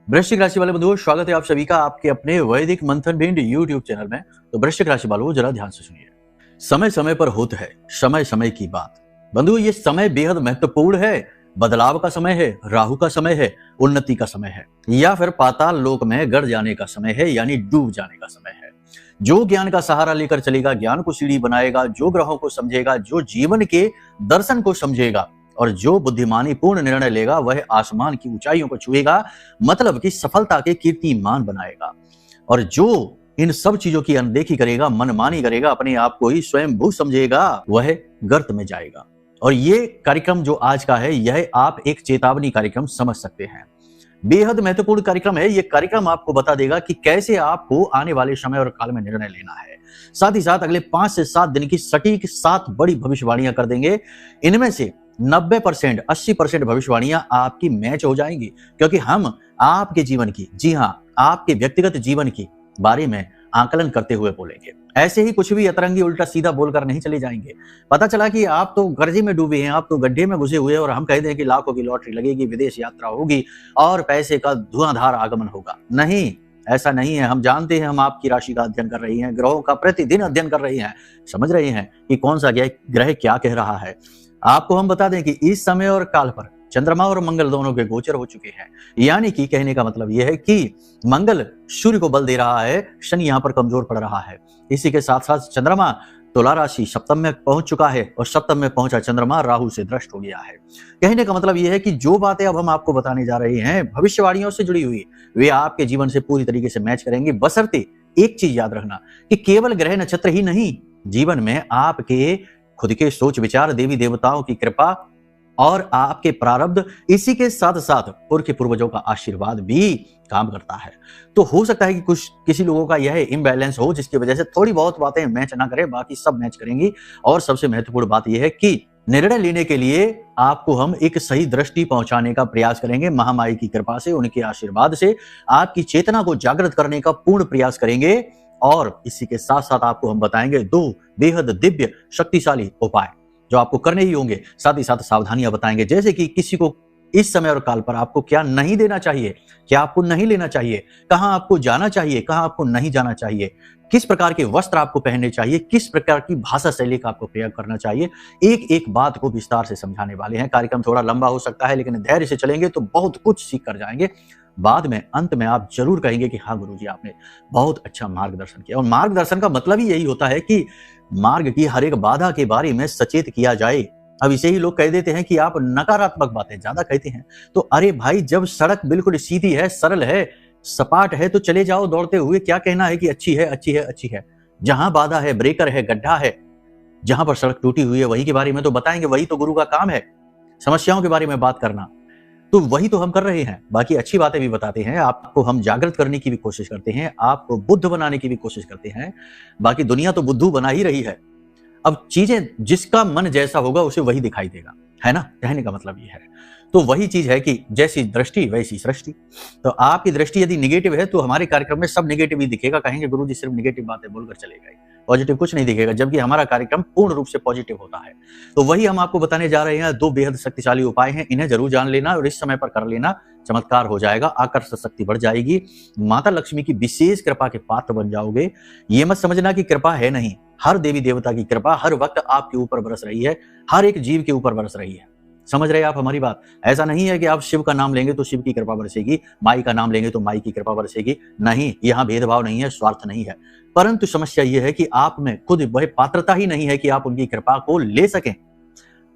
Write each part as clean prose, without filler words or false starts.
वृश्चिक राशि वाले बंधुओं, स्वागत है आप सभी का आपके अपने वैदिक मंथन भिंड यूट्यूब चैनल में। तो वृश्चिक राशि वालों, जरा ध्यान से सुनिए। समय समय पर होता है समय समय की बात। बंधुओं, ये समय बेहद महत्वपूर्ण है। बदलाव का समय है, राहु का समय है, उन्नति का समय है, या फिर पाताल लोक में गड़ जाने का समय है, यानी डूब जाने का समय है। जो ज्ञान का सहारा लेकर चलेगा, ज्ञान को सीढ़ी बनाएगा, जो ग्रहों को समझेगा, जो जीवन के दर्शन को समझेगा और जो बुद्धिमानी पूर्ण निर्णय लेगा, वह आसमान की ऊंचाइयों को छुएगा, मतलब कि सफलता के कीर्तिमान बनाएगा। और जो इन सब चीजों की अनदेखी करेगा, मनमानी करेगा, अपने आप को ही स्वयं भू समझेगा, वह गर्त में जाएगा। और ये कार्यक्रम जो आज का है, यह आप एक चेतावनी कार्यक्रम समझ सकते हैं। बेहद महत्वपूर्ण कार्यक्रम है। यह कार्यक्रम आपको बता देगा कि कैसे आपको आने वाले समय और काल में निर्णय लेना है। साथ ही साथ अगले 5 से 7 दिन की सटीक 7 बड़ी भविष्यवाणियां कर देंगे। इनमें से 90% 80% भविष्यवाणियां आपकी मैच हो जाएंगी, क्योंकि हम आपके जीवन की, जी हां, आपके व्यक्तिगत जीवन के बारे में आकलन करते हुए बोलेंगे। ऐसे ही कुछ भी अतरंगी उल्टा सीधा बोलकर नहीं चले जाएंगे। पता चला कि आप तो कर्जे में डूबे हैं, आप तो गड्ढे में घुसे हुए हैं, और हम कह दें कि लाखों की लॉटरी लगेगी, विदेश यात्रा होगी और पैसे का धुआंधार आगमन होगा। नहीं, ऐसा नहीं है। हम जानते हैं, हम आपकी राशि का अध्ययन कर रही हैं, ग्रहों का प्रतिदिन अध्ययन कर रही हैं, समझ रही हैं कि कौन सा ग्रह क्या कह रहा है। आपको हम बता दें कि इस समय और काल पर चंद्रमा और मंगल दोनों के गोचर हो चुके हैं। यानी कि कहने का मतलब यह है कि मंगल सूर्य को बल दे रहा है, शनि यहां पर कमजोर पड़ रहा है। इसी के साथ साथ चंद्रमा तुला राशि सप्तम में पहुंच चुका है, और सप्तम में पहुंचा चंद्रमा राहु से दृष्ट हो गया है। कहने का मतलब यह है कि जो बातें अब हम आपको बताने जा रहे हैं भविष्यवाणियों से जुड़ी हुई, वे आपके जीवन से पूरी तरीके से मैच करेंगे। बशर्ते एक चीज याद रखना कि केवल ग्रह नक्षत्र ही नहीं, जीवन में आपके खुद के सोच विचार, देवी देवताओं की कृपा और आपके प्रारब्ध, इसी के साथ साथ पूर्व के पूर्वजों का आशीर्वाद भी काम करता है। तो हो सकता है कि किसी लोगों का यह इम्बैलेंस हो, जिसकी वजह से थोड़ी बहुत बातें मैच ना करें, बाकी सब मैच करेंगी। और सबसे महत्वपूर्ण बात यह है कि निर्णय लेने के लिए आपको हम एक सही दृष्टि पहुंचाने का प्रयास करेंगे। महामाई की कृपा से, उनके आशीर्वाद से आपकी चेतना को जागृत करने का पूर्ण प्रयास करेंगे। और इसी के साथ साथ आपको हम बताएंगे 2 बेहद दिव्य शक्तिशाली उपाय जो आपको करने ही होंगे। साथ ही साथ सावधानियां बताएंगे, जैसे कि किसी को इस समय और काल पर आपको क्या नहीं देना चाहिए, क्या आपको नहीं लेना चाहिए, कहां आपको जाना चाहिए, कहां आपको नहीं जाना चाहिए, किस प्रकार के वस्त्र आपको पहनने चाहिए, किस प्रकार की भाषा शैली का आपको प्रयोग करना चाहिए। एक एक बात को विस्तार से समझाने वाले हैं। कार्यक्रम थोड़ा लंबा हो सकता है, लेकिन धैर्य से चलेंगे तो बहुत कुछ सीख कर जाएंगे। बाद में अंत में आप जरूर कहेंगे कि हाँ गुरुजी, आपने बहुत अच्छा मार्गदर्शन किया। और मार्गदर्शन का मतलब ही यही होता है कि मार्ग की हर एक बाधा के बारे में सचेत किया जाए। अब इसे ही लोग कह देते हैं कि आप नकारात्मक बातें ज्यादा कहते हैं। तो अरे भाई, जब सड़क बिल्कुल सीधी है, सरल है, सपाट है, तो चले जाओ दौड़ते हुए। क्या कहना है कि अच्छी है, अच्छी है, अच्छी है। जहां बाधा है, ब्रेकर है, गड्ढा है, जहां पर सड़क टूटी हुई है, वही के बारे में तो बताएंगे। वही तो गुरु का काम है, समस्याओं के बारे में बात करना। तो वही तो हम कर रहे हैं। बाकी अच्छी बातें भी बताते हैं, आपको हम जागृत करने की भी कोशिश करते हैं, आपको बुद्ध बनाने की भी कोशिश करते हैं। बाकी दुनिया तो बुद्धू बना ही रही है। अब चीजें, जिसका मन जैसा होगा उसे वही दिखाई देगा, है ना। कहने का मतलब ये है। तो वही चीज है कि जैसी दृष्टि वैसी सृष्टि। तो आपकी दृष्टि यदि निगेटिव है तो हमारे कार्यक्रम में सब निगेटिव ही दिखेगा। कहेंगे गुरुजी सिर्फ निगेटिव बातें बोलकर चलेगा, पॉजिटिव कुछ नहीं दिखेगा, जबकि हमारा कार्यक्रम पूर्ण रूप से पॉजिटिव होता है। तो वही हम आपको बताने जा रहे हैं। 2 बेहद शक्तिशाली उपाय हैं, इन्हें जरूर जान लेना और इस समय पर कर लेना। चमत्कार हो जाएगा, आकर्षण शक्ति बढ़ जाएगी, माता लक्ष्मी की विशेष कृपा के पात्र बन जाओगे। ये मत समझना कि कृपा है नहीं, हर देवी देवता की कृपा हर वक्त आपके ऊपर बरस रही है, हर एक जीव के ऊपर बरस रही है। समझ रहे हैं आप हमारी बात। ऐसा नहीं है कि आप शिव का नाम लेंगे तो शिव की कृपा बरसेगी, माई का नाम लेंगे तो माई की कृपा बरसेगी। नहीं, यहाँ भेदभाव नहीं है, स्वार्थ नहीं है। परंतु समस्या यह है कि आप में खुद वह पात्रता ही नहीं है कि आप उनकी कृपा को ले सकें।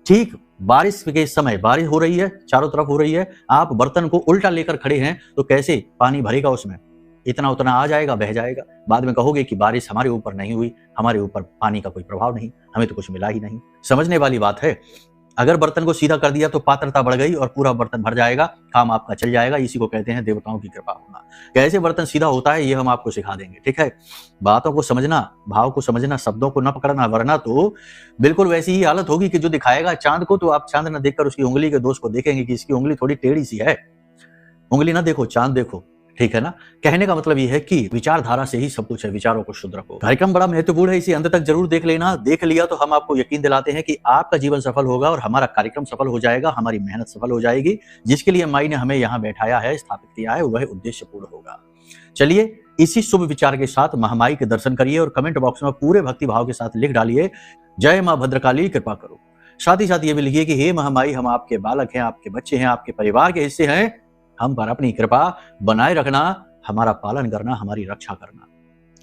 ठीक बारिश के समय बारिश हो रही है, चारों तरफ हो रही है, आप बर्तन को उल्टा लेकर खड़े हैं, तो कैसे पानी भरेगा उसमें? इतना उतना आ जाएगा, बह जाएगा। बाद में कहोगे कि बारिश हमारे ऊपर नहीं हुई, हमारे ऊपर पानी का कोई प्रभाव नहीं, हमें तो कुछ मिला ही नहीं। समझने वाली बात है। अगर बर्तन को सीधा कर दिया तो पात्रता बढ़ गई और पूरा बर्तन भर जाएगा, काम आपका चल जाएगा। इसी को कहते हैं देवताओं की कृपा होना। कैसे बर्तन सीधा होता है ये हम आपको सिखा देंगे, ठीक है। बातों को समझना, भाव को समझना, शब्दों को न पकड़ना, वरना तो बिल्कुल वैसी ही हालत होगी कि जो दिखाएगा चांद को, तो आप चांद न देखकर उसकी उंगली के दोष को देखेंगे कि इसकी उंगली थोड़ी टेढ़ी सी है। उंगली ना देखो, चांद देखो। ठीक है ना। कहने का मतलब ये है कि विचारधारा से ही सब कुछ है, विचारों को शुद्ध रखो। कार्यक्रम बड़ा महत्वपूर्ण है, इसे अंत तक जरूर देख लेना। देख लिया तो हम आपको यकीन दिलाते हैं कि आपका जीवन सफल होगा और हमारा कार्यक्रम सफल हो जाएगा, हमारी मेहनत सफल हो जाएगी। जिसके लिए माई ने हमें यहाँ बैठाया है, स्थापित किया है, वह उद्देश्य पूर्ण होगा। चलिए इसी शुभ विचार के साथ महामाई के दर्शन करिए और कमेंट बॉक्स में पूरे भक्ति भाव के साथ लिख डालिए, जय मां भद्रकाली कृपा करो। साथ ही साथ ये भी लिखिए कि हे महामाई, हम आपके बालक हैं, आपके बच्चे हैं, आपके परिवार के हिस्से हैं, हम पर अपनी कृपा बनाए रखना, हमारा पालन करना, हमारी रक्षा करना।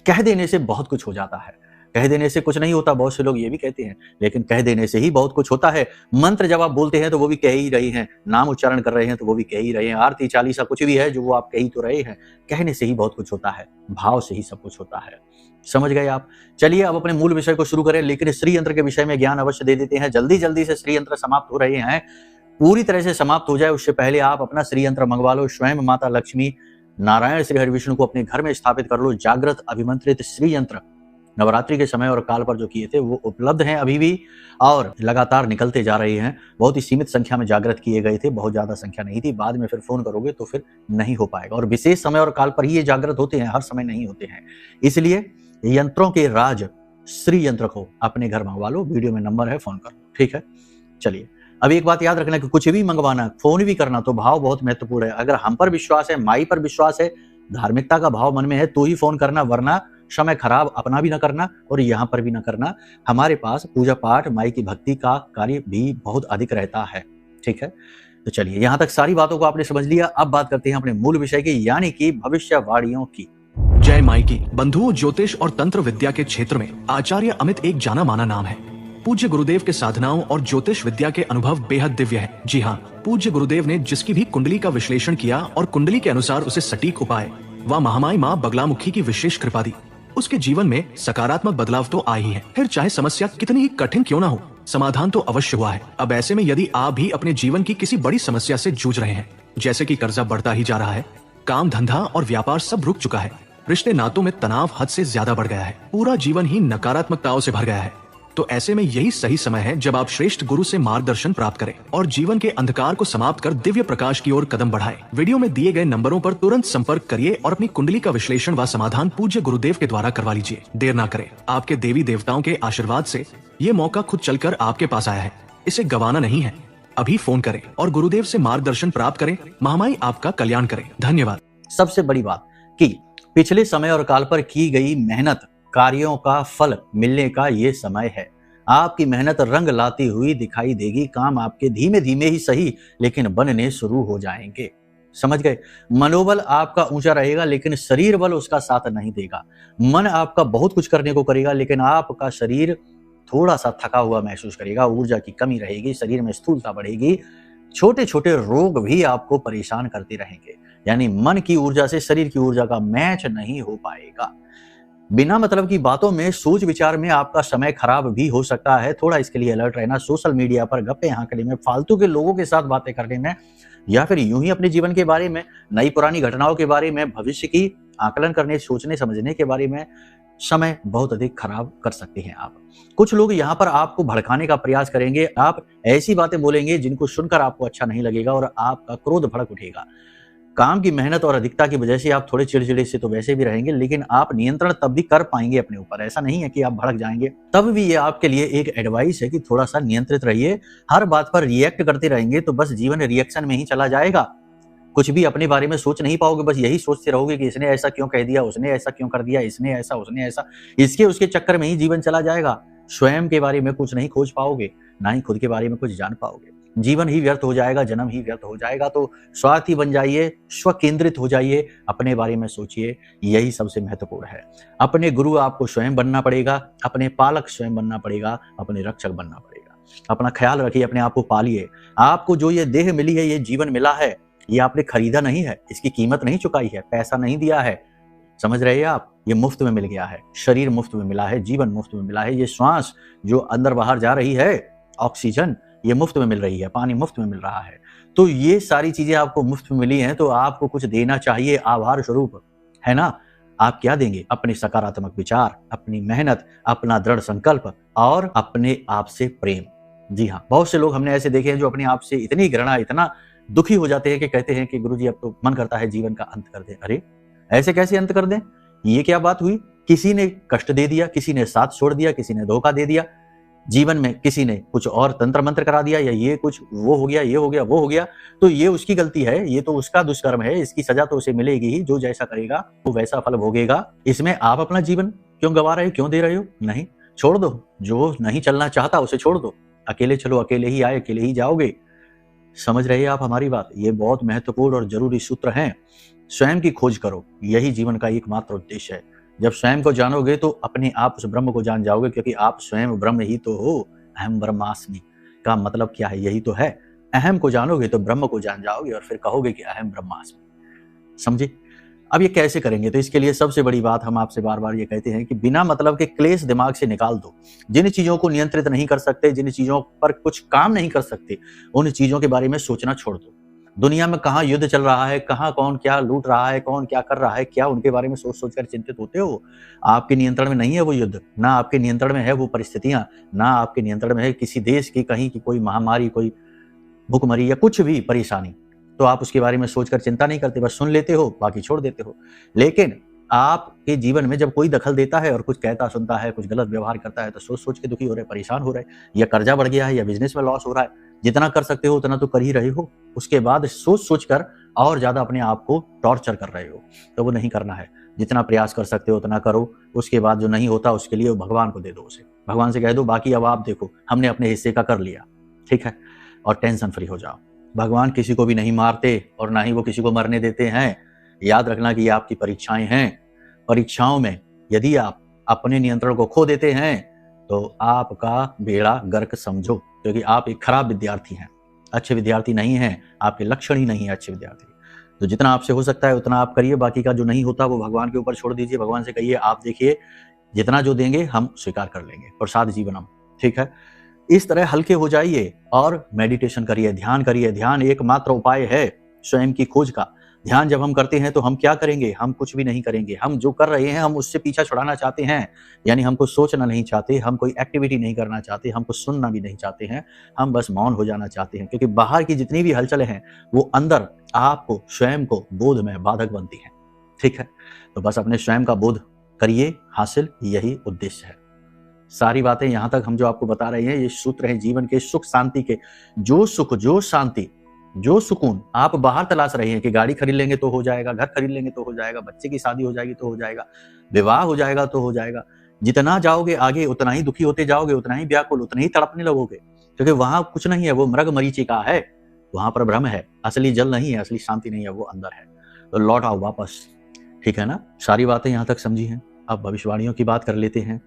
कह देने से बहुत कुछ हो जाता है, कह देने से कुछ नहीं होता, बहुत से लोग ये भी कहते हैं, लेकिन कह देने से ही बहुत कुछ होता है। मंत्र जब आप बोलते हैं तो वो भी कह ही रहे हैं, नाम उच्चारण कर रहे हैं तो वो भी कह ही रहे हैं, आरती चालीसा कुछ भी है जो वो आप कह ही तो रहे हैं। कहने से ही बहुत कुछ होता है, भाव से ही सब कुछ होता है। समझ गए आप। चलिए अब अपने मूल विषय को शुरू करें, लेकिन श्री यंत्र के विषय में ज्ञान अवश्य दे देते हैं। जल्दी जल्दी से श्री यंत्र समाप्त हो रहे हैं, पूरी तरह से समाप्त हो जाए उससे पहले आप अपना श्री यंत्र मंगवा लो। स्वयं माता लक्ष्मी, नारायण, श्री हरिविष्णु को अपने घर में स्थापित कर लो। जागृत अभिमंत्रित श्री यंत्र नवरात्रि के समय और काल पर जो किए थे वो उपलब्ध हैं अभी भी, और लगातार निकलते जा रहे हैं। बहुत ही सीमित संख्या में जागृत किए गए थे, बहुत ज्यादा संख्या नहीं थी। बाद में फिर फोन करोगे तो फिर नहीं हो पाएगा, और विशेष समय और काल पर ही ये जागृत होते हैं, हर समय नहीं होते हैं। इसलिए यंत्रों के राज श्री यंत्र को अपने घर मंगवा लो, वीडियो में नंबर है, फोन कर लो। ठीक है। चलिए अब एक बात याद रखना कि कुछ भी मंगवाना, फोन भी करना तो भाव बहुत महत्वपूर्ण है। अगर हम पर विश्वास है, माई पर विश्वास है, धार्मिकता का भाव मन में है तो ही फोन करना, वरना समय खराब अपना भी ना करना और यहाँ पर भी ना करना। हमारे पास पूजा पाठ, माई की भक्ति का कार्य भी बहुत अधिक रहता है। ठीक है। तो चलिए यहाँ तक सारी बातों को आपने समझ लिया। अब बात करते हैं अपने मूल विषय की, यानी कि भविष्यवाणियों की। जय माई की। बंधुओं, ज्योतिष और तंत्र विद्या के क्षेत्र में आचार्य अमित एक जाना माना नाम है। पूज्य गुरुदेव के साधनाओं और ज्योतिष विद्या के अनुभव बेहद दिव्य है। जी हाँ, पूज्य गुरुदेव ने जिसकी भी कुंडली का विश्लेषण किया और कुंडली के अनुसार उसे सटीक उपाय व महामाई माँ बगलामुखी की विशेष कृपा दी, उसके जीवन में सकारात्मक बदलाव तो आए ही है। फिर चाहे समस्या कितनी ही कठिन क्यों ना हो, समाधान तो अवश्य हुआ है। अब ऐसे में यदि आप भी अपने जीवन की किसी बड़ी समस्या से जूझ रहे हैं, जैसे कि कर्जा बढ़ता ही जा रहा है, काम धंधा और व्यापार सब रुक चुका है, रिश्ते नातों में तनाव हद से ज्यादा बढ़ गया है, पूरा जीवन ही नकारात्मकताओं से भर गया है, तो ऐसे में यही सही समय है जब आप श्रेष्ठ गुरु से मार्गदर्शन प्राप्त करें और जीवन के अंधकार को समाप्त कर दिव्य प्रकाश की ओर कदम बढ़ाएं। वीडियो में दिए गए नंबरों पर तुरंत संपर्क करिए और अपनी कुंडली का विश्लेषण व समाधान पूज्य गुरुदेव के द्वारा करवा लीजिए। देर ना करें, आपके देवी देवताओं के आशीर्वाद से ये मौका खुद चलकर आपके पास आया है, इसे गंवाना नहीं है। अभी फोन करें और गुरुदेव से मार्गदर्शन प्राप्त करें। महामाई आपका कल्याण करें। धन्यवाद। सबसे बड़ी बात कि पिछले समय और काल पर की गई मेहनत, कार्यों का फल मिलने का ये समय है। आपकी मेहनत रंग लाती हुई दिखाई देगी। काम आपके धीमे धीमे ही सही लेकिन बनने शुरू हो जाएंगे। समझ गए। मनोबल आपका ऊंचा रहेगा लेकिन शरीर बल उसका साथ नहीं देगा। मन आपका बहुत कुछ करने को करेगा लेकिन आपका शरीर थोड़ा सा थका हुआ महसूस करेगा, ऊर्जा की कमी रहेगी, शरीर में स्थूलता बढ़ेगी, छोटे छोटे रोग भी आपको परेशान करते रहेंगे। यानी मन की ऊर्जा से शरीर की ऊर्जा का मैच नहीं हो पाएगा। बिना मतलब की बातों में, सोच विचार में आपका समय खराब भी हो सकता है। थोड़ा इसके लिए अलर्ट रहना। सोशल मीडिया पर गप्पे हाँकने में, फालतू के लोगों के साथ बातें करने में, या फिर यूं ही अपने जीवन के बारे में, नई पुरानी घटनाओं के बारे में, भविष्य की आकलन करने, सोचने समझने के बारे में समय बहुत अधिक खराब कर सकते हैं आप। कुछ लोग यहाँ पर आपको भड़काने का प्रयास करेंगे। आप ऐसी बातें बोलेंगे जिनको सुनकर आपको अच्छा नहीं लगेगा और आपका क्रोध भड़क उठेगा। काम की मेहनत और अधिकता की वजह से आप थोड़े चिड़चिड़े से तो वैसे भी रहेंगे, लेकिन आप नियंत्रण तब भी कर पाएंगे अपने ऊपर। ऐसा नहीं है कि आप भड़क जाएंगे। तब भी ये आपके लिए एक एडवाइस है कि थोड़ा सा नियंत्रित रहिए। हर बात पर रिएक्ट करते रहेंगे तो बस जीवन रिएक्शन में ही चला जाएगा। कुछ भी अपने बारे में सोच नहीं पाओगे, बस यही सोचते रहोगे कि इसने ऐसा क्यों कह दिया, उसने ऐसा क्यों कर दिया, इसने ऐसा, उसने ऐसा। इसके उसके चक्कर में ही जीवन चला जाएगा। स्वयं के बारे में कुछ नहीं खोज पाओगे, ना ही खुद के बारे में कुछ जान पाओगे। जीवन ही व्यर्थ हो जाएगा, जन्म ही व्यर्थ हो जाएगा। तो स्वार्थी बन जाइए, स्व केंद्रित हो जाइए, अपने बारे में सोचिए। यही सबसे महत्वपूर्ण है। अपने गुरु आपको स्वयं बनना पड़ेगा, अपने पालक स्वयं बनना पड़ेगा, अपने रक्षक बनना पड़ेगा। अपना ख्याल रखिए, अपने आप को पालिए। आपको जो ये देह मिली है, ये जीवन मिला है, ये आपने खरीदा नहीं है, इसकी कीमत नहीं चुकाई है, पैसा नहीं दिया है। समझ रहे हैं आप? ये मुफ्त में मिल गया है। शरीर मुफ्त में मिला है, जीवन मुफ्त में मिला है। ये श्वास जो अंदर बाहर जा रही है, ऑक्सीजन, ये मुफ्त में मिल रही है, पानी मुफ्त में मिल रहा है। तो ये सारी चीजें आपको मुफ्त में मिली हैं, तो आपको कुछ देना चाहिए आभार स्वरूप, है ना? आप क्या देंगे? अपने सकारात्मक विचार, अपनी मेहनत, अपना दृढ़ संकल्प और अपने आप से प्रेम। जी हाँ, बहुत से लोग हमने ऐसे देखे हैं जो अपने आप से इतनी घृणा, इतना दुखी हो जाते हैं कि कहते हैं कि गुरुजी अब तो मन करता है जीवन का अंत कर दें। अरे ऐसे कैसे अंत कर दें? ये क्या बात हुई? किसी ने कष्ट दे दिया, किसी ने साथ छोड़ दिया, किसी ने धोखा दे दिया, जीवन में किसी ने कुछ और तंत्र मंत्र करा दिया, या ये कुछ वो हो गया, ये हो गया, वो हो गया, तो ये उसकी गलती है, ये तो उसका दुष्कर्म है, इसकी सजा तो उसे मिलेगी ही, जो जैसा करेगा वो वैसा फल भोगेगा। इसमें आप अपना जीवन क्यों गंवा रहे हो, क्यों दे रहे हो? नहीं, छोड़ दो। जो नहीं चलना चाहता उसे छोड़ दो। अकेले चलो, अकेले ही आए, अकेले ही जाओगे। समझ रहे हैं आप हमारी बात? ये बहुत महत्वपूर्ण और जरूरी सूत्र हैं। स्वयं की खोज करो, यही जीवन का एकमात्र उद्देश्य है। जब स्वयं को जानोगे तो अपने आप उस ब्रह्म को जान जाओगे, क्योंकि आप स्वयं ब्रह्म ही तो हो। अहम ब्रह्मास्मि का मतलब क्या है? यही तो है। अहम को जानोगे तो ब्रह्म को जान जाओगे और फिर कहोगे कि अहम ब्रह्मास्मि। समझे? अब ये कैसे करेंगे? तो इसके लिए सबसे बड़ी बात हम आपसे बार बार ये कहते हैं कि बिना मतलब के क्लेश दिमाग से निकाल दो। जिन चीजों को नियंत्रित नहीं कर सकते, जिन चीजों पर कुछ काम नहीं कर सकते, उन चीजों के बारे में सोचना छोड़ दो। दुनिया में कहाँ युद्ध चल रहा है, कहाँ कौन क्या लूट रहा है, कौन क्या कर रहा है, क्या उनके बारे में सोच सोच कर चिंतित होते हो? आपके नियंत्रण में नहीं है वो युद्ध, ना आपके नियंत्रण में है वो परिस्थितियां, ना आपके नियंत्रण में है किसी देश की कहीं की कोई महामारी, कोई भुखमरी या कुछ भी परेशानी। तो आप उसके बारे में सोचकर चिंता नहीं करते, बस सुन लेते हो, बाकी छोड़ देते हो। लेकिन आपके जीवन में जब कोई दखल देता है और कुछ कहता सुनता है, कुछ गलत व्यवहार करता है, तो सोच सोच के दुखी हो रहे, परेशान हो रहे, या कर्जा बढ़ गया है, या बिजनेस में लॉस हो रहा है। जितना कर सकते हो उतना तो कर ही रहे हो, उसके बाद सोच सोच कर और ज्यादा अपने आप को टॉर्चर कर रहे हो, तो वो नहीं करना है। जितना प्रयास कर सकते हो उतना करो, उसके बाद जो नहीं होता उसके लिए भगवान को दे दो। उसे भगवान से कह दो, बाकी अब आप देखो, हमने अपने हिस्से का कर लिया, ठीक है, और टेंशन फ्री हो जाओ। भगवान किसी को भी नहीं मारते और ना ही वो किसी को मरने देते हैं। याद रखना कि ये आपकी परीक्षाएं हैं। परीक्षाओं में यदि आप अपने नियंत्रण को खो देते हैं तो आपका बेड़ा गर्क समझो, क्योंकि आप एक खराब विद्यार्थी हैं, अच्छे विद्यार्थी नहीं हैं, आपके लक्षण ही नहीं है अच्छे विद्यार्थी। तो जितना आपसे हो सकता है उतना आप करिए, बाकी का जो नहीं होता वो भगवान के ऊपर छोड़ दीजिए। भगवान से कहिए, आप देखिए जितना जो देंगे हम स्वीकार कर लेंगे, प्रसाद जीवनम, ठीक है। इस तरह हल्के हो जाइए और मेडिटेशन करिए, ध्यान करिए। ध्यान एकमात्र उपाय है स्वयं की खोज का। ध्यान जब हम करते हैं तो हम क्या करेंगे? हम कुछ भी नहीं करेंगे। हम जो कर रहे हैं हम उससे पीछा छुड़ाना चाहते हैं, यानी हमको सोचना नहीं चाहते, हम कोई एक्टिविटी नहीं करना चाहते, हमको सुनना भी नहीं चाहते हैं, हम बस मौन हो जाना चाहते हैं, क्योंकि बाहर की जितनी भी हलचलें हैं वो अंदर आपको स्वयं को बोध में बाधक बनती हैं, ठीक है। तो बस अपने स्वयं का बोध करिए हासिल, यही उद्देश्य है। सारी बातें यहाँ तक हम जो आपको बता रहे हैं ये सूत्र हैं जीवन के सुख शांति के। जो सुख, जो शांति, जो सुकून आप बाहर तलाश रहे हैं कि गाड़ी खरीद लेंगे तो हो जाएगा, घर खरीद लेंगे तो हो जाएगा, बच्चे की शादी हो जाएगी तो हो जाएगा, विवाह हो जाएगा तो हो जाएगा, जितना जाओगे आगे उतना ही दुखी होते जाओगे, उतना ही व्याकुल, उतना ही तड़पने लगोगे, क्योंकि वहां कुछ नहीं है, वो मृग मरीचिका है, वहां पर भ्रम है, असली जल नहीं है, असली शांति नहीं है, वो अंदर है। तो लौट आओ वापस, ठीक है ना। सारी बातें यहाँ तक समझी हैं। अब भविष्यवाणियों की बात कर लेते हैं।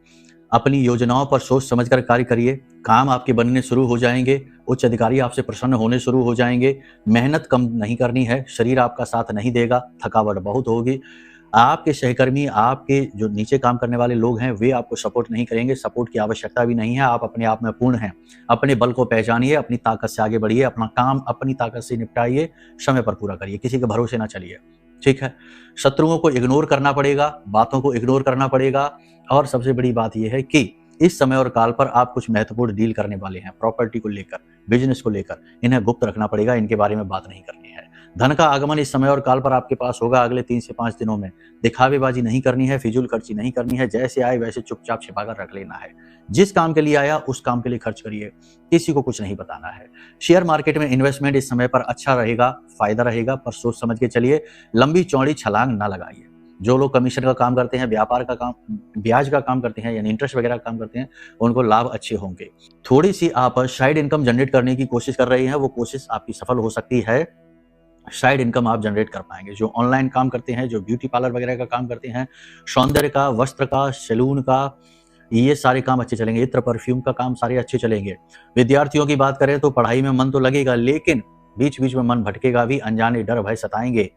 अपनी योजनाओं पर सोच समझकर कार्य करिए, काम आपके बनने शुरू हो जाएंगे, उच्च अधिकारी आपसे प्रसन्न होने शुरू हो जाएंगे। मेहनत कम नहीं करनी है, शरीर आपका साथ नहीं देगा, थकावट बहुत होगी। आपके सहकर्मी, आपके जो नीचे काम करने वाले लोग हैं वे आपको सपोर्ट नहीं करेंगे, सपोर्ट की आवश्यकता भी नहीं है। आप अपने आप में पूर्ण हैं। अपने बल को पहचानिए, अपनी ताकत से आगे बढ़िए, अपना काम अपनी ताकत से निपटाइए, समय पर पूरा करिए, किसी के भरोसे ना चलिए, ठीक है। शत्रुओं को इग्नोर करना पड़ेगा, बातों को इग्नोर करना पड़ेगा। और सबसे बड़ी बात यह है कि इस समय और काल पर आप कुछ महत्वपूर्ण डील करने वाले हैं, प्रॉपर्टी को लेकर, बिजनेस को लेकर, इन्हें गुप्त रखना पड़ेगा, इनके बारे में बात नहीं करनी है। धन का आगमन इस समय और काल पर आपके पास होगा अगले 3 से 5 दिनों में। दिखावेबाजी नहीं करनी है, फिजूल खर्ची नहीं करनी है, जैसे आए वैसे चुपचाप छिपाकर रख लेना है। जिस काम के लिए आया उस काम के लिए खर्च करिए, किसी को कुछ नहीं बताना है। शेयर मार्केट में इन्वेस्टमेंट इस समय पर अच्छा रहेगा, फायदा रहेगा, पर सोच समझ के चलिए, लंबी चौड़ी छलांग ना लगाइए। जो लोग कमीशन का काम करते हैं, व्यापार का काम, ब्याज का काम करते हैं, यानी इंटरेस्ट वगैरह का काम करते हैं, उनको लाभ अच्छे होंगे। थोड़ी सी आप साइड इनकम जनरेट करने की कोशिश कर रही हैं, वो कोशिश आपकी सफल हो सकती है। साइड इनकम आप जनरेट कर पाएंगे। जो ऑनलाइन काम करते हैं, जो ब्यूटी पार्लर वगैरह का काम करते हैं, सौंदर्य का, वस्त्र का, सैलून का, ये सारे काम अच्छे चलेंगे। इत्र परफ्यूम का काम सारे अच्छे चलेंगे। विद्यार्थियों की बात करें तो पढ़ाई में मन तो लगेगा, लेकिन बीच बीच में मन भटकेगा भी, अनजाने डर भय सताएंगे।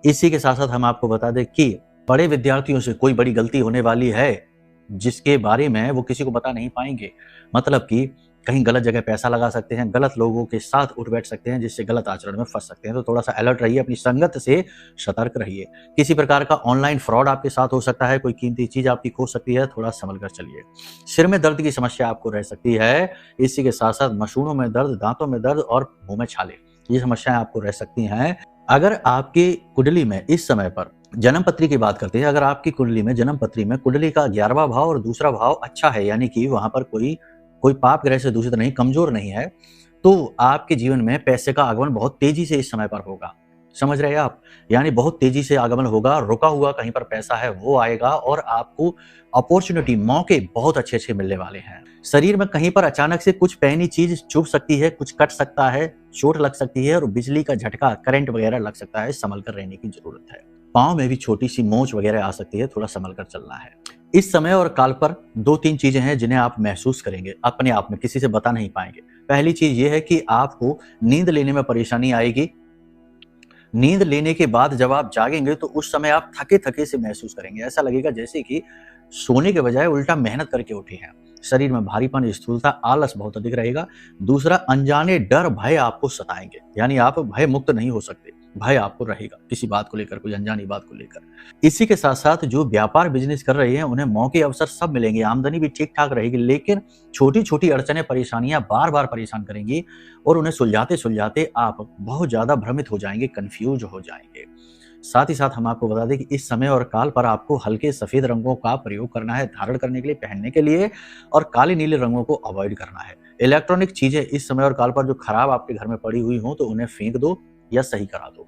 इसी के साथ साथ हम आपको बता दें कि बड़े विद्यार्थियों से कोई बड़ी गलती होने वाली है जिसके बारे में वो किसी को बता नहीं पाएंगे। मतलब कि कहीं गलत जगह पैसा लगा सकते हैं, गलत लोगों के साथ उठ बैठ सकते हैं, जिससे गलत आचरण में फंस सकते हैं। तो थोड़ा सा अलर्ट रहिए, अपनी संगत से सतर्क रहिए। किसी प्रकार का ऑनलाइन फ्रॉड आपके साथ हो सकता है, कोई कीमती चीज आपकी खो सकती है, थोड़ा संभल कर चलिए। सिर में दर्द की समस्या आपको रह सकती है, इसी के साथ साथ मसूड़ों में दर्द, दांतों में दर्द और मुंह में छाले, ये समस्याएं आपको रह सकती हैं। अगर आपकी कुंडली में इस समय पर जन्म पत्री की बात करते हैं, अगर आपकी कुंडली में जन्म पत्री में कुंडली का 11वां भाव और दूसरा भाव अच्छा है, यानी कि वहां पर कोई पाप ग्रह से दूषित नहीं, कमजोर नहीं है, तो आपके जीवन में पैसे का आगमन बहुत तेजी से इस समय पर होगा। समझ रहे हैं आप? यानी बहुत तेजी से आगमन होगा, रुका हुआ कहीं पर पैसा है वो आएगा और आपको अपॉर्चुनिटी, मौके बहुत अच्छे मिलने वाले हैं। शरीर में कहीं पर अचानक से कुछ पैनी चीज चुभ सकती है, कुछ कट सकता है, चोट लग सकती है और बिजली का झटका, करंट वगैरह लग सकता है, संभल कर रहने की जरूरत है। पाँव में भी छोटी सी मोच वगैरह आ सकती है, थोड़ा संभल कर चलना है। इस समय और काल पर 2-3 चीजें हैं जिन्हें आप महसूस करेंगे अपने आप में, किसी से बता नहीं पाएंगे। पहली चीज ये है कि आपको नींद लेने में परेशानी आएगी। नींद लेने के बाद जब आप जागेंगे तो उस समय आप थके से महसूस करेंगे। ऐसा लगेगा जैसे कि सोने के बजाय उल्टा मेहनत करके उठे हैं। शरीर में भारीपन, स्थूलता, आलस बहुत अधिक रहेगा। दूसरा, अनजाने डर, भय आपको सताएंगे, यानी आप भय मुक्त नहीं हो सकते, भय आपको रहेगा किसी बात को लेकर, कोई अनजानी बात को लेकर। इसी के साथ साथ जो व्यापार बिजनेस कर रहे हैं उन्हें मौके अवसर सब मिलेंगे, आमदनी भी ठीक ठाक रहेगी, लेकिन छोटी छोटी अड़चनें, परेशानियां बार बार परेशान करेंगी और उन्हें सुलझाते सुलझाते आप बहुत ज्यादा भ्रमित हो जाएंगे, कंफ्यूज हो जाएंगे। साथ ही साथ हम आपको बता दें कि इस समय और काल पर आपको हल्के सफेद रंगों का प्रयोग करना है, धारण करने के लिए, पहनने के लिए, और काले नीले रंगों को अवॉइड करना है। इलेक्ट्रॉनिक चीजें इस समय और काल पर जो खराब आपके घर में पड़ी हुई हो तो उन्हें फेंक दो या सही करा दो।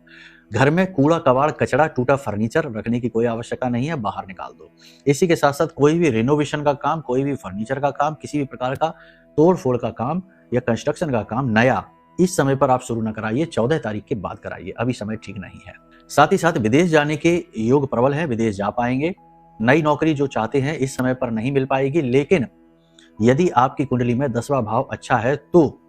घर में कूड़ा कबाड़, कचरा, टूटा फर्नीचर रखने की कोई आवश्यकता नहीं है, बाहर निकाल दो। इसी के साथ साथ कोई भी रिनोवेशन का काम, कोई भी फर्नीचर का काम, किसी भी प्रकार का तोड़ फोड़ का काम या कंस्ट्रक्शन का काम नया इस समय पर आप शुरू न कराइए, 14 तारीख के बाद कराइए, अभी समय ठीक नहीं है। साथ ही साथ विदेश जाने के योग प्रबल है, विदेश जा पाएंगे। नई नौकरी जो चाहते हैं इस समय पर नहीं मिल पाएगी, लेकिन यदि आपकी कुंडली में 10वां भाव अच्छा है तो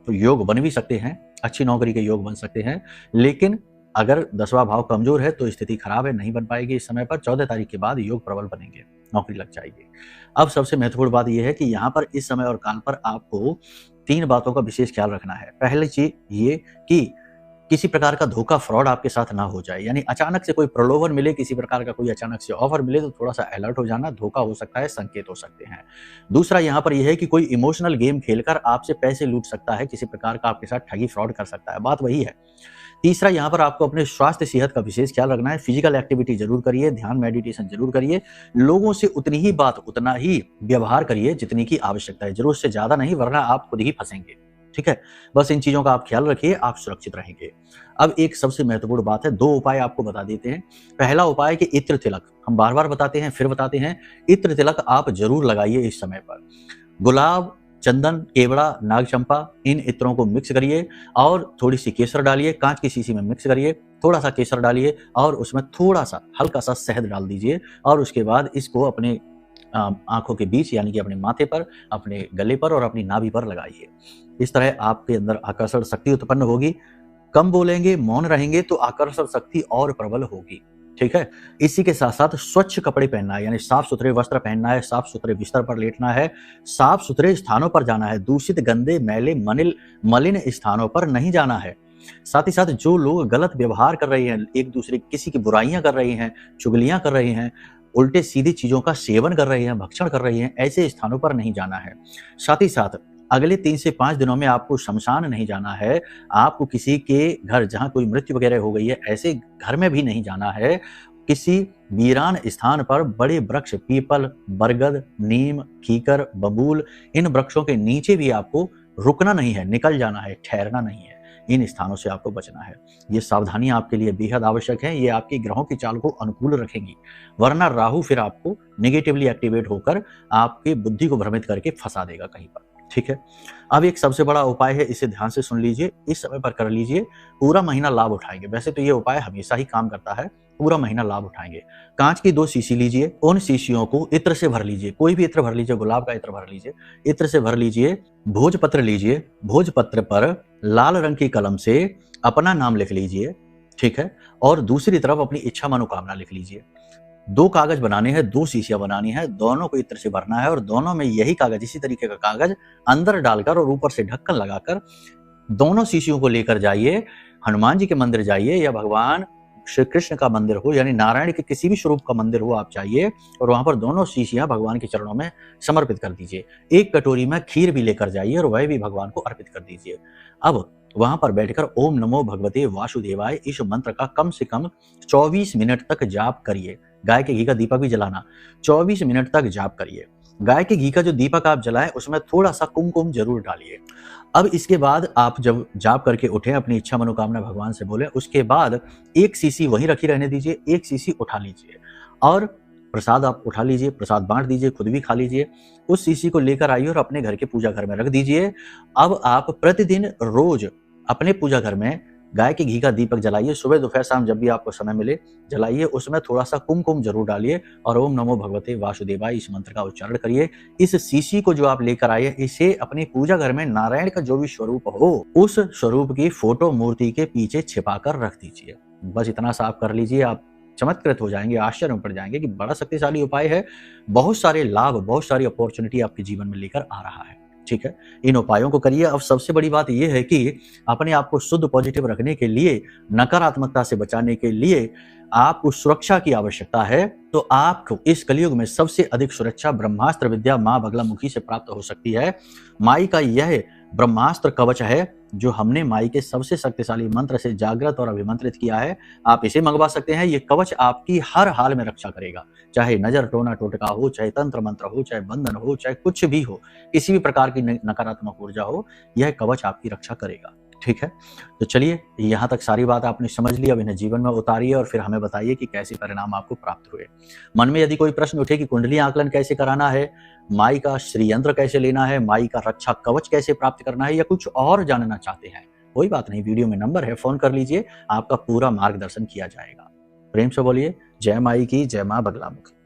योग बन भी सकते हैं, अच्छी नौकरी के योग बन सकते हैं। लेकिन अगर 10वां भाव कमजोर है तो स्थिति खराब है, नहीं बन पाएगी इस समय पर। 14 तारीख के बाद योग प्रबल बनेंगे, नौकरी लग जाएगी। अब सबसे महत्वपूर्ण बात यह है कि यहाँ पर इस समय और काल पर आपको 3 बातों का विशेष ख्याल रखना है। पहली चीज ये कि किसी प्रकार का धोखा, फ्रॉड आपके साथ ना हो जाए, यानी अचानक से कोई प्रलोभन मिले, किसी प्रकार का कोई अचानक से ऑफर मिले तो थोड़ा सा अलर्ट हो जाना, धोखा हो सकता है, संकेत हो सकते हैं। दूसरा यहाँ पर यह है कि कोई इमोशनल गेम खेलकर आपसे पैसे लूट सकता है, किसी प्रकार का आपके साथ ठगी, फ्रॉड कर सकता है, बात वही है। तीसरा, यहाँ पर आपको अपने स्वास्थ्य सेहत का विशेष ख्याल रखना है। फिजिकल एक्टिविटी जरूर करिए, ध्यान मेडिटेशन जरूर करिए, लोगों से उतनी ही बात, उतना ही व्यवहार करिए जितनी की आवश्यकता है, जरूरत से ज्यादा नहीं, वरना आप खुद ही फंसेंगे। ठीक है, बस इन चीजों का आप ख्याल रखिए, आप सुरक्षित रहेंगे। अब एक सबसे महत्वपूर्ण बात है, 2 उपाय आपको बता देते हैं। पहला उपाय कि इत्र तिलक, हम बार बार बताते हैं, फिर बताते हैं, इत्र तिलक आप जरूर लगाइए इस समय पर। गुलाब, चंदन, केवड़ा, नागचंपा, इन इत्रों को मिक्स करिए और थोड़ी सी केसर डालिए, कांच की शीशी में मिक्स करिए, थोड़ा सा केसर डालिए और उसमें थोड़ा सा हल्का सा शहद डाल दीजिए और उसके बाद इसको अपने आंखों के बीच, यानी कि अपने माथे पर, अपने गले पर और अपनी नाभि पर लगाइए। इस तरह आपके अंदर आकर्षण शक्ति उत्पन्न होगी। कम बोलेंगे, मौन रहेंगे तो आकर्षण शक्ति और प्रबल होगी। ठीक है, इसी के साथ साथ स्वच्छ कपड़े पहनना है, यानी साफ सुथरे वस्त्र पहनना है, साफ सुथरे बिस्तर पर लेटना है, साफ सुथरे स्थानों पर जाना है, दूषित, गंदे, मैले, मलिन स्थानों पर नहीं जाना है। साथ ही साथ जो लोग गलत व्यवहार कर रहे हैं, एक दूसरे किसी की बुराइयां कर रहे हैं, चुगलियां कर रहे हैं, उल्टे सीधी चीजों का सेवन कर रहे हैं, भक्षण कर रहे हैं, ऐसे स्थानों पर नहीं जाना है। साथ ही साथ अगले 3 से 5 दिनों में आपको शमशान नहीं जाना है, आपको किसी के घर जहां कोई मृत्यु वगैरह हो गई है ऐसे घर में भी नहीं जाना है। किसी वीरान स्थान पर बड़े वृक्ष, पीपल, बरगद, नीम, कीकर, बबूल, इन वृक्षों के नीचे भी आपको रुकना नहीं है, निकल जाना है, ठहरना नहीं है। इन स्थानों से आपको बचना है। ये सावधानियां आपके लिए बेहद आवश्यक हैं, ये आपके ग्रहों की चाल को अनुकूल रखेंगी, वरना राहु फिर आपको नेगेटिवली एक्टिवेट होकर आपकी बुद्धि को भ्रमित करके फंसा देगा कहीं पर। ठीक है, अब एक सबसे बड़ा उपाय है, इसे ध्यान से सुन लीजिए, इस समय पर कर लीजिए, पूरा महीना लाभ उठाएंगे। वैसे तो ये उपाय हमेशा ही काम करता है, पूरा महीना लाभ उठाएंगे। कांच की 2 शीशी लीजिए, उन शीशियों को इत्र से भर लीजिए, कोई भी इत्र भर लीजिए, गुलाब का इत्र भर लीजिए, इत्र से भर लीजिए। भोजपत्र लीजिए, भोजपत्र पर लाल रंग की कलम से अपना नाम लिख लीजिए। ठीक है, और दूसरी तरफ अपनी इच्छा मनोकामना लिख लीजिए। 2 कागज बनाने हैं, 2 शीशियां बनानी है, दोनों को इत्र से भरना है और दोनों में यही कागज, इसी तरीके का कागज अंदर डालकर और ऊपर से ढक्कन लगाकर दोनों शीशियों को लेकर जाइए, हनुमान जी के मंदिर जाइए या भगवान श्री कृष्ण का मंदिर हो, यानी नारायण के किसी भी स्वरूप का मंदिर हो, आप जाइए और वहां पर दोनों शीशियां भगवान के चरणों में समर्पित कर दीजिए। एक कटोरी में खीर भी लेकर जाइए और वह भी भगवान को अर्पित कर दीजिए। अब वहां पर बैठकर ओम नमो भगवते वासुदेवाय इस मंत्र का कम से कम 24 मिनट तक जाप करिए। गाय के घी का दीपक भी जलाना, 24 मिनट तक जाप करिए। गाय के घी का जो दीपक आप जलाएं उसमें थोड़ा सा कुमकुम जरूर डालिए। अब इसके बाद आप जब जाप करके उठे, अपनी इच्छा मनोकामना भगवान से बोले, उसके बाद 1 सीसी वहीं रखी रहने दीजिए, 1 सीसी उठा लीजिए और प्रसाद आप उठा लीजिए, प्रसाद बांट दीजिए, खुद भी खा लीजिए। उस सीसी को लेकर आइए और अपने घर के पूजा घर में रख दीजिए। अब आप प्रतिदिन रोज अपने पूजा घर में गाय के घी का दीपक जलाइए। सुबह दोपहर शाम जब भी आपको समय मिले जलाइए, उसमें थोड़ा सा कुमकुम जरूर डालिए और ओम नमो भगवते वासुदेवाय इस मंत्र का उच्चारण करिए। इस सीसी को जो आप लेकर आइए, इसे अपने पूजा घर में नारायण का जो भी स्वरूप हो उस स्वरूप की फोटो मूर्ति के पीछे छिपाकर रख दीजिए। बस इतना सा आप कर लीजिए, आप चमत्कृत हो जाएंगे, आश्चर्य में पड़ जाएंगे कि बड़ा शक्तिशाली उपाय है। बहुत सारे लाभ, बहुत सारी अपॉर्चुनिटी आपके जीवन में लेकर आ रहा है। ठीक है, इन उपायों को करिए। अब सबसे बड़ी बात यह है कि अपने आप को शुद्ध पॉजिटिव रखने के लिए, नकारात्मकता से बचाने के लिए आपको सुरक्षा की आवश्यकता है। तो आपको इस कलयुग में सबसे अधिक सुरक्षा ब्रह्मास्त्र विद्या मां बगलामुखी से प्राप्त हो सकती है। माई का यह ब्रह्मास्त्र कवच है जो हमने माई के सबसे शक्तिशाली मंत्र से जागृत और अभिमंत्रित किया है। आप इसे मंगवा सकते हैं। ये कवच आपकी हर हाल में रक्षा करेगा, चाहे नजर टोना टोटका हो, चाहे तंत्र मंत्र हो, चाहे बंधन हो, चाहे कुछ भी हो, किसी भी प्रकार की नकारात्मक ऊर्जा हो, यह कवच आपकी रक्षा करेगा। ठीक है, तो चलिए यहाँ तक सारी बात आपने समझ ली। अब इन्हें जीवन में उतारिए और फिर हमें बताइए कि कैसे परिणाम आपको प्राप्त हुए। मन में यदि कोई प्रश्न उठे कि कुंडली आकलन कैसे कराना है, माई का श्री यंत्र कैसे लेना है, माई का रक्षा कवच कैसे प्राप्त करना है, या कुछ और जानना चाहते हैं, कोई बात नहीं, वीडियो में नंबर है, फोन कर लीजिए, आपका पूरा मार्गदर्शन किया जाएगा। प्रेम से बोलिए जय माई की, जय मां बगलामुखी।